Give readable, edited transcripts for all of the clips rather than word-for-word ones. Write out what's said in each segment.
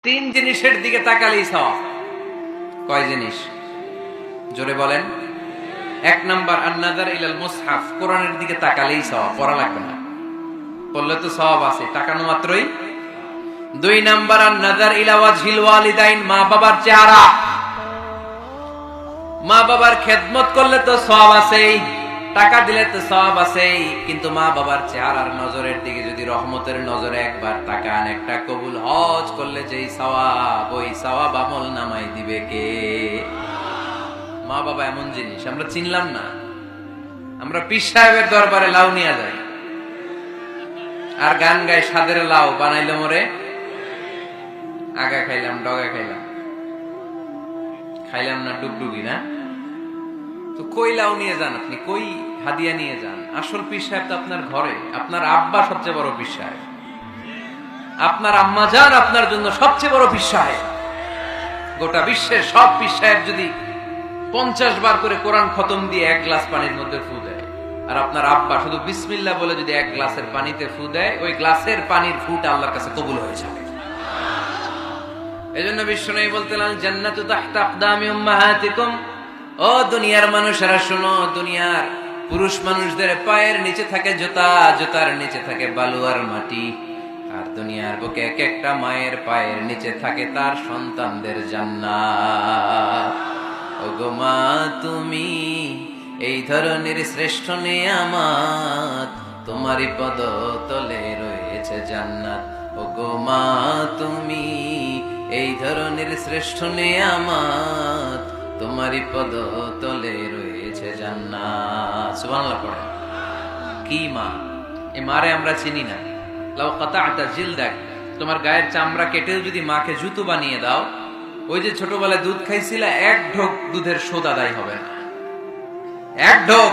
তিন জিনিসের দিকে তাকালেই সওয়াব। কয় জিনিস? জোরে বলেন। এক নাম্বার আন-নাযার ইলাল মুসহাফ, কোরআনের দিকে তাকালেই সওয়াব, পড়া লাগবে না, পড়লে তো সওয়াব আছে, তাকানো মাত্রই। দুই নাম্বার আন-নাযার ইলা ওয়াজহিল ওয়ালিদাইন, মা বাবার চেহারা, মা বাবার খেদমত করলে তো সওয়াব আছেই, টাকা দিলে তো সওয়াব আছেই, কিন্তু মা বাবার চেহারার নজরের দিকে যদি রহমতের নজরে একবার তাকান, একটা কবুল হজ করলে যেই সওয়াব, ওই সওয়াব আমল নামাই দিবে কে? মা বাবা এমন জিনিস আমরা চিনলাম না। আমরা পীর সাহেবের দরবারে লাউ নিয়ে যাই আর গান গাই, সাদের লাউ বানাইলে মোরে, আগা খাইলাম ডগা খাইলাম, খাইলাম না ডুগডুগি না। তো কই লাউ নিয়ে যান আপনি, কই হাদিয়া নিয়ে যান? আসল পীর সাহেব তো আপনার ঘরে। আপনার আব্বা সবচেয়ে বড় পীর সাহেব, আপনার আম্মা জান আপনার জন্য সবচেয়ে বড় পীর সাহেব। গোটা বিশ্বের সব পীর সাহেব যদি 50 বার করে কোরআন খতম দিয়ে এক গ্লাস পানির মধ্যে ফু দেয়, আর আপনার আব্বা শুধু বিসমিল্লাহ বলে যদি এক গ্লাসের পানিতে ফু দেয়, ওই গ্লাসের পানির ফুটা আল্লাহর কাছে কবুল হয়ে যাবে। এজন্য বিশ্বনবী বলতেন, জান্নাতু তাহতা আকদামি উম্মাহাতিকুম। ও দুনিয়ার মানুষেরা শোনো, দুনিয়ার পুরুষ মানুষদের পায়ের নিচে থাকে জুতা, জুতার নিচে থাকে বালু আর মাটি, আর দুনিয়ার বুকে এক একটা মায়ের পায়ের নিচে থাকে তার সন্তানদের জান্নাত। ওগো মা তুমি এই ধরনের শ্রেষ্ঠ নেয়ামত, তোমারই পদতলে রয়েছে জান্নাত। ওগো মা তুমি এই ধরনের শ্রেষ্ঠ নেয়ামত, তোমারই পদতলে রয়েছে জান্নাত। সুবহানাল্লাহ পড়েন। কি মা? এই মারে আমরা চিনি না। লাউ কাতা'তা জিলদাক, তোমার গায়ের চামড়া কেটেও যদি মাকে জুতো বানিয়ে দাও, ওই যে ছোটবেলায় দুধ খাইছিলা, এক ঢোক দুধের শোধ আদায় হবে না। এক ঢোক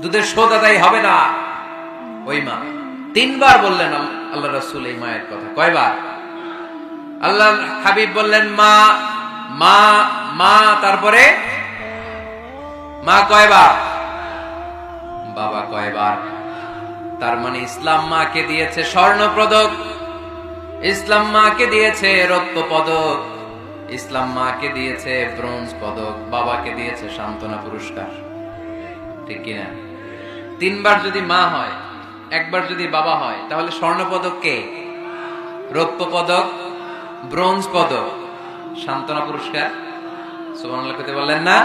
দুধের শোধ আদায় হবে না। ওই মা। 3 বার বললেন আল্লাহ রাসূল এই মায়ের কথা। কয়বার? আল্লাহর হাবিব বললেন মা মা মা, তারপরে মা কয়বার? বাবা কয়বার? তার মানে ইসলাম মাকে দিয়েছে স্বর্ণ পদক, ইসলাম মাকে দিয়েছে রৌপ্য পদক, ইসলাম মাকে দিয়েছে ব্রোঞ্জ পদক, বাবাকে দিয়েছে সান্ত্বনা পুরস্কার। ঠিক কিনা? 3 বার যদি মা হয়, একবার যদি বাবা হয়, তাহলে স্বর্ণ পদক কে? রৌপ্য পদক, ব্রোঞ্জ পদক, সান্ত্বনা পুরস্কার। সুবহানাল্লাহ কইতে বললেন না?